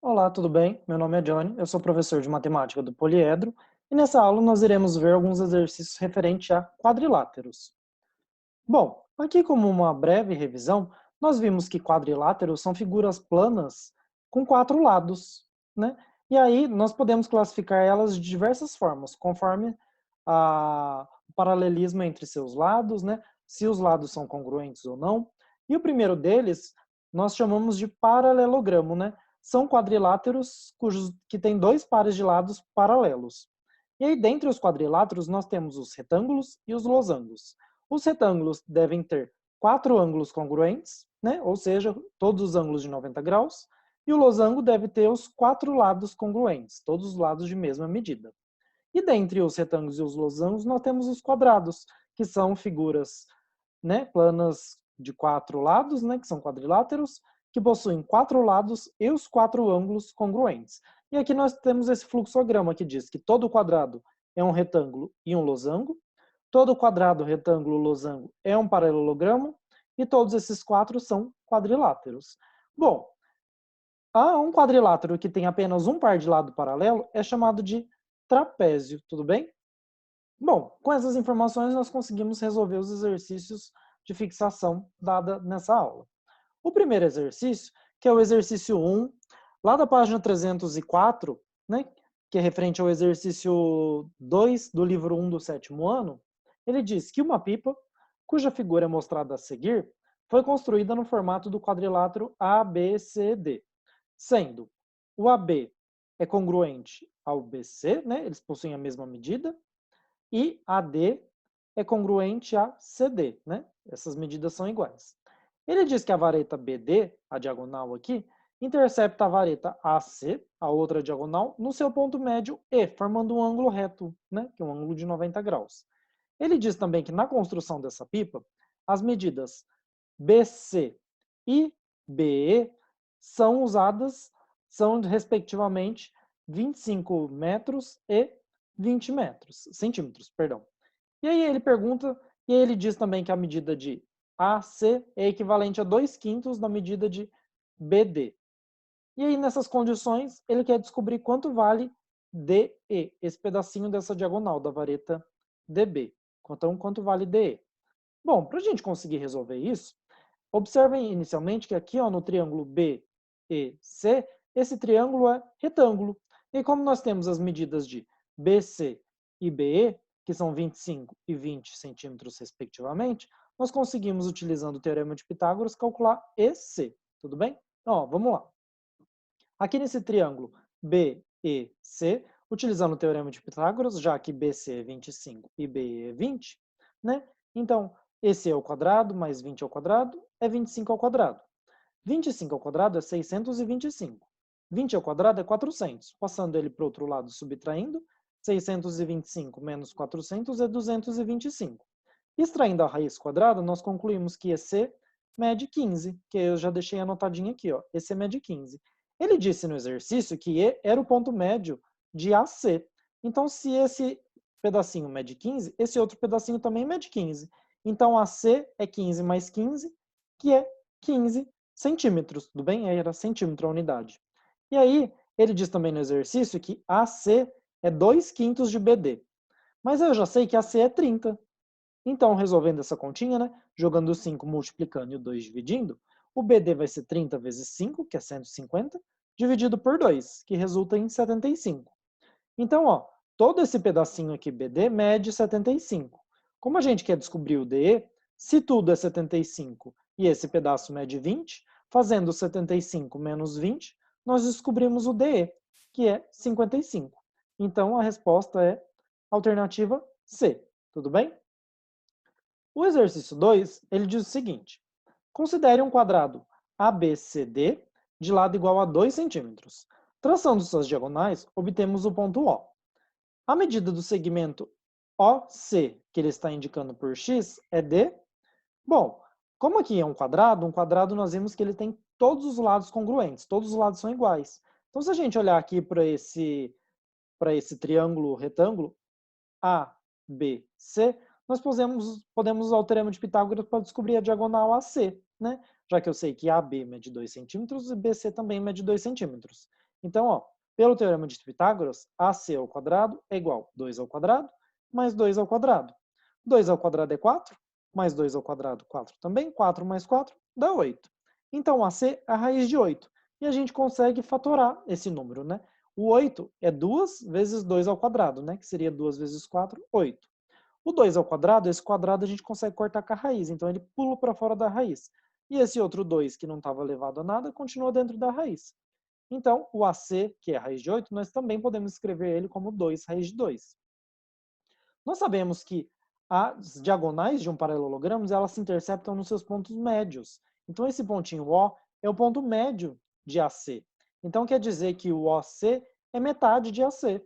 Olá, tudo bem? Meu nome é Johnny, eu sou professor de matemática do poliedro e nessa aula nós iremos ver alguns exercícios referentes a quadriláteros. Bom, aqui como uma breve revisão, nós vimos que quadriláteros são figuras planas com quatro lados, né? E aí nós podemos classificar elas de diversas formas, conforme o paralelismo entre seus lados, né? Se os lados são congruentes ou não. E o primeiro deles nós chamamos de paralelogramo, né? São quadriláteros que têm dois pares de lados paralelos. E aí, dentre os quadriláteros, nós temos os retângulos e os losangos. Os retângulos devem ter quatro ângulos congruentes, né? Ou seja, todos os ângulos de 90 graus, e o losango deve ter os quatro lados congruentes, todos os lados de mesma medida. E dentre os retângulos e os losangos, nós temos os quadrados, que são figuras, né, planas de quatro lados, né, que são quadriláteros, que possuem quatro lados e os quatro ângulos congruentes. E aqui nós temos esse fluxograma que diz que todo quadrado é um retângulo e um losango, todo quadrado, retângulo, losango é um paralelogramo e todos esses quatro são quadriláteros. Bom, um quadrilátero que tem apenas um par de lado paralelo é chamado de trapézio, tudo bem? Bom, com essas informações nós conseguimos resolver os exercícios de fixação dada nessa aula. O primeiro exercício, que é o exercício 1, lá da página 304, né, que é referente ao exercício 2 do livro 1 do sétimo ano, ele diz que uma pipa, cuja figura é mostrada a seguir, foi construída no formato do quadrilátero ABCD, sendo o AB é congruente ao BC, né, eles possuem a mesma medida, e AD é congruente a CD, né? Essas medidas são iguais. Ele diz que a vareta BD, a diagonal aqui, intercepta a vareta AC, a outra diagonal, no seu ponto médio E, formando um ângulo reto, né? Que é um ângulo de 90 graus. Ele diz também que na construção dessa pipa, as medidas BC e BE são usadas, são respectivamente 25 metros e 20 centímetros, perdão. E aí ele pergunta, e aí ele diz também que a medida de AC é equivalente a 2/5 da medida de BD. E aí nessas condições, ele quer descobrir quanto vale DE, esse pedacinho dessa diagonal da vareta DB. Então, quanto vale DE? Bom, para a gente conseguir resolver isso, observem inicialmente que aqui, ó, no triângulo BEC, esse triângulo é retângulo. E como nós temos as medidas de BC e BE, que são 25 e 20 centímetros respectivamente, nós conseguimos, utilizando o teorema de Pitágoras, calcular EC. Tudo bem? Ó, vamos lá. Aqui nesse triângulo BEC, utilizando o teorema de Pitágoras, já que BC é 25 e BE é 20, né? Então, esse é o quadrado, mais 20 ao quadrado, é 25 ao quadrado. 25 ao quadrado é 625. 20 ao quadrado é 400. Passando ele para o outro lado, subtraindo, 625 menos 400 é 225. Extraindo a raiz quadrada, nós concluímos que EC mede 15, que eu já deixei anotadinho aqui, ó. EC mede 15. Ele disse no exercício que E era o ponto médio de AC. Então, se esse pedacinho mede 15, esse outro pedacinho também mede 15. Então, AC é 15 mais 15, que é 15 centímetros, tudo bem? Era centímetro a unidade. E aí, ele diz também no exercício que AC é 2/5 de BD. Mas eu já sei que AC é 30. Então, resolvendo essa continha, né, jogando o 5 multiplicando e o 2 dividindo, o BD vai ser 30 vezes 5, que é 150, dividido por 2, que resulta em 75. Então, ó, todo esse pedacinho aqui, BD, mede 75. Como a gente quer descobrir o DE, se tudo é 75 e esse pedaço mede 20, fazendo 75 menos 20, nós descobrimos o DE, que é 55. Então, a resposta é a alternativa C. Tudo bem? O exercício 2, ele diz o seguinte: considere um quadrado ABCD de lado igual a 2 centímetros. Traçando suas diagonais, obtemos o ponto O. A medida do segmento OC, que ele está indicando por x, é de... Bom, como aqui é um quadrado nós vimos que ele tem todos os lados congruentes, todos os lados são iguais. Então, se a gente olhar aqui para esse triângulo retângulo, A, B, C, nós podemos usar o teorema de Pitágoras para descobrir a diagonal AC, né? Já que eu sei que AB mede 2 centímetros e BC também mede 2 centímetros. Então, ó, pelo teorema de Pitágoras, AC ao quadrado é igual a 2 ao quadrado mais 2 ao quadrado. 2 ao quadrado é 4, mais 2 ao quadrado, 4 também. 4 mais 4 dá 8. Então, AC é a raiz de 8. E a gente consegue fatorar esse número, né? O 8 é 2 vezes 2 ao quadrado, né? Que seria 2 vezes 4, 8. O 2 ao quadrado, esse quadrado a gente consegue cortar com a raiz, então ele pula para fora da raiz. E esse outro 2, que não estava levado a nada, continua dentro da raiz. Então, o AC, que é a raiz de 8, nós também podemos escrever ele como 2 raiz de 2. Nós sabemos que as diagonais de um paralelogramo, elas se interceptam nos seus pontos médios. Então, esse pontinho O é o ponto médio de AC. Então, quer dizer que o OC é metade de AC.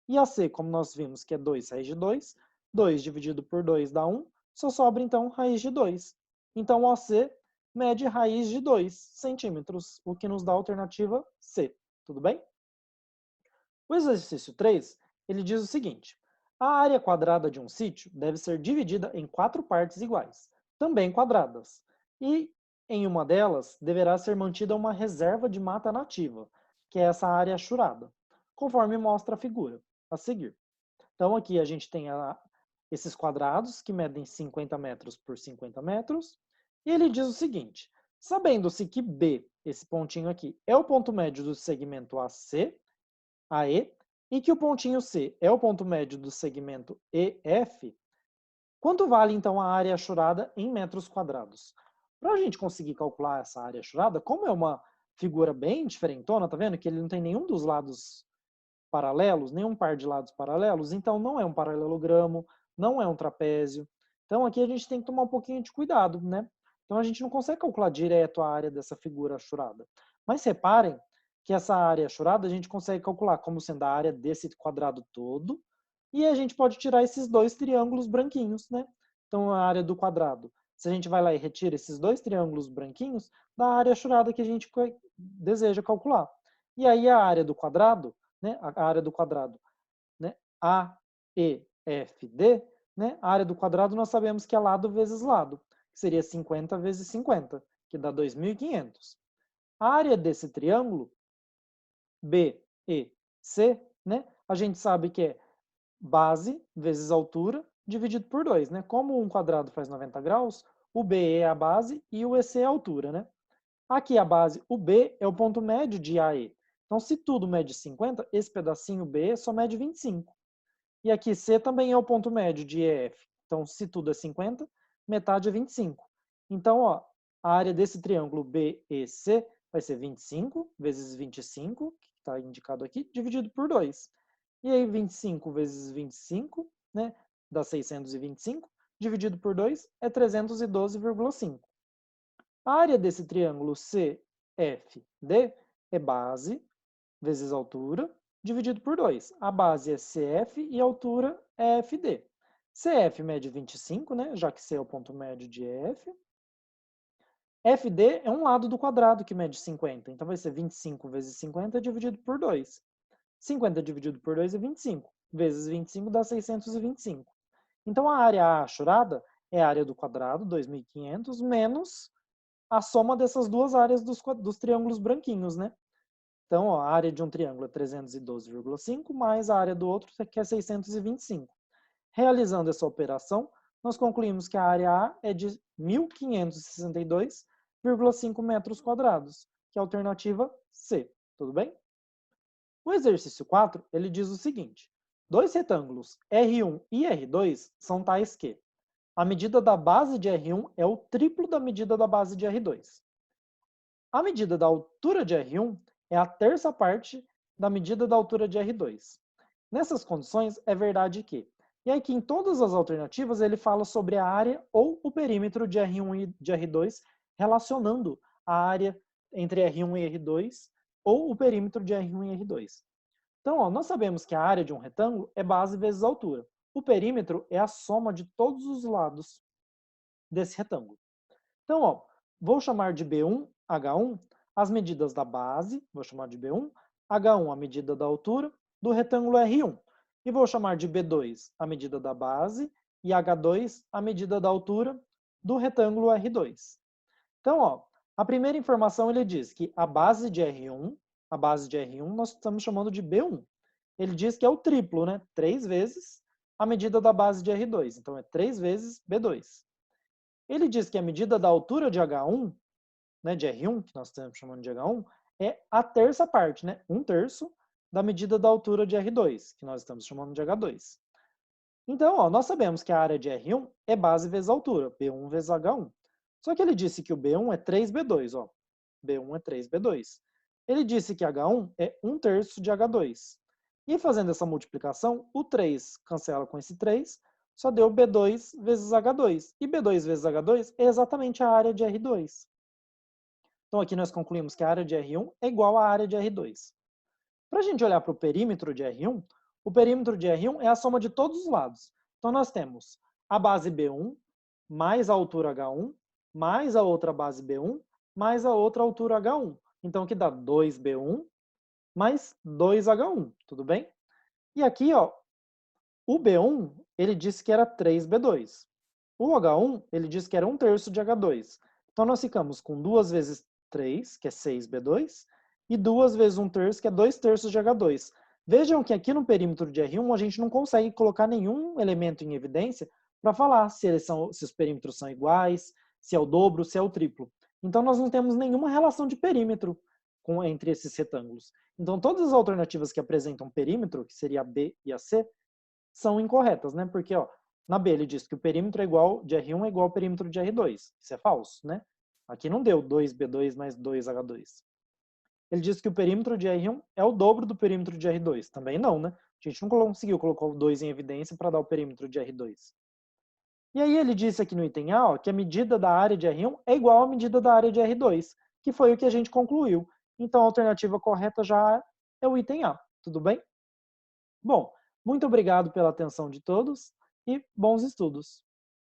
E AC, como nós vimos que é 2 raiz de 2, 2 dividido por 2 dá 1, só sobra então raiz de 2. Então, o OC mede raiz de 2 centímetros, o que nos dá a alternativa C. Tudo bem? O exercício 3, ele diz o seguinte: a área quadrada de um sítio deve ser dividida em 4 partes iguais, também quadradas, e em uma delas deverá ser mantida uma reserva de mata nativa, que é essa área achurada, conforme mostra a figura a seguir. Então aqui a gente tem esses quadrados que medem 50 metros por 50 metros, e ele diz o seguinte: sabendo-se que B, esse pontinho aqui, é o ponto médio do segmento AC, AE, e que o pontinho C é o ponto médio do segmento EF, quanto vale então a área achurada em metros quadrados? Para a gente conseguir calcular essa área achurada, como é uma figura bem diferentona, tá vendo que ele não tem nenhum dos lados paralelos, nenhum par de lados paralelos, então não é um paralelogramo, não é um trapézio. Então aqui a gente tem que tomar um pouquinho de cuidado, né? Então a gente não consegue calcular direto a área dessa figura achurada. Mas reparem que essa área achurada a gente consegue calcular como sendo a área desse quadrado todo, e a gente pode tirar esses dois triângulos branquinhos, né? Então a área do quadrado, se a gente vai lá e retira esses dois triângulos branquinhos, dá a área achurada que a gente deseja calcular. E aí a área do quadrado, né, a área do quadrado, né, AEFD, né, a área do quadrado nós sabemos que é lado vezes lado, que seria 50 vezes 50, que dá 2.500. A área desse triângulo, BEC, né, a gente sabe que é base vezes altura dividido por 2. Né? Como um quadrado faz 90 graus, o BE é a base e o EC é a altura. Né? Aqui a base, o B é o ponto médio de AE. Então, se tudo mede 50, esse pedacinho B só mede 25. E aqui C também é o ponto médio de EF. Então, se tudo é 50, metade é 25. Então, ó, a área desse triângulo BEC vai ser 25 vezes 25, que está indicado aqui, dividido por 2. E aí 25 vezes 25, né, dá 625, dividido por 2 é 312,5. A área desse triângulo CFD é base vezes altura, dividido por 2. A base é CF e a altura é FD. CF mede 25, né, já que C é o ponto médio de EF. FD é um lado do quadrado que mede 50, então vai ser 25 vezes 50 dividido por 2. 50 dividido por 2 é 25, vezes 25 dá 625. Então a área achurada é a área do quadrado, 2.500, menos a soma dessas duas áreas dos triângulos branquinhos, né? Então, ó, a área de um triângulo é 312,5 mais a área do outro, que é 625. Realizando essa operação, nós concluímos que a área A é de 1.562,5 metros quadrados, que é a alternativa C. Tudo bem? O exercício 4, ele diz o seguinte: dois retângulos R1 e R2 são tais que a medida da base de R1 é o triplo da medida da base de R2. A medida da altura de R1 é a terça parte da medida da altura de R2. Nessas condições, é verdade que... E aqui, em todas as alternativas, ele fala sobre a área ou o perímetro de R1 e de R2, relacionando a área entre R1 e R2 ou o perímetro de R1 e R2. Então, ó, nós sabemos que a área de um retângulo é base vezes altura. O perímetro é a soma de todos os lados desse retângulo. Então, ó, vou chamar de B1, H1, as medidas da base, vou chamar de B1, H1 a medida da altura do retângulo R1. E vou chamar de B2 a medida da base e H2 a medida da altura do retângulo R2. Então, ó, a primeira informação ele diz que a base de R1 a base de R1, nós estamos chamando de B1. Ele diz que é o triplo, né? 3 vezes a medida da base de R2. Então, é 3 vezes B2. Ele diz que a medida da altura de H1, né, de R1, que nós estamos chamando de H1, é a terça parte, né? 1/3 da medida da altura de R2, que nós estamos chamando de H2. Então, ó, nós sabemos que a área de R1 é base vezes altura, B1 vezes H1. Só que ele disse que o B1 é 3B2, ó. B1 é 3B2. Ele disse que H1 é 1/3 de H2. E fazendo essa multiplicação, o 3 cancela com esse 3, só deu B2 vezes H2. E B2 vezes H2 é exatamente a área de R2. Então aqui nós concluímos que a área de R1 é igual à área de R2. Para a gente olhar para o perímetro de R1, o perímetro de R1 é a soma de todos os lados. Então nós temos a base B1 mais a altura H1 mais a outra base B1 mais a outra altura H1. Então que dá 2B1 mais 2H1, tudo bem? E aqui, ó, o B1, ele disse que era 3B2. O H1, ele disse que era 1/3 de H2. Então nós ficamos com 2 vezes 3, que é 6B2, e 2 vezes 1/3, que é 2/3 de H2. Vejam que aqui no perímetro de R1 a gente não consegue colocar nenhum elemento em evidência para falar se os perímetros são iguais, se é o dobro, se é o triplo. Então nós não temos nenhuma relação de perímetro entre esses retângulos. Então todas as alternativas que apresentam perímetro, que seria a B e a C, são incorretas, né? Porque, ó, na B ele diz que o perímetro é igual, de R1 é igual ao perímetro de R2. Isso é falso, né? Aqui não deu 2B2 mais 2H2. Ele diz que o perímetro de R1 é o dobro do perímetro de R2. Também não, né? A gente não conseguiu colocar o 2 em evidência para dar o perímetro de R2. E aí ele disse aqui no item A, ó, que a medida da área de R1 é igual à medida da área de R2, que foi o que a gente concluiu. Então a alternativa correta já é o item A, tudo bem? Bom, muito obrigado pela atenção de todos e bons estudos!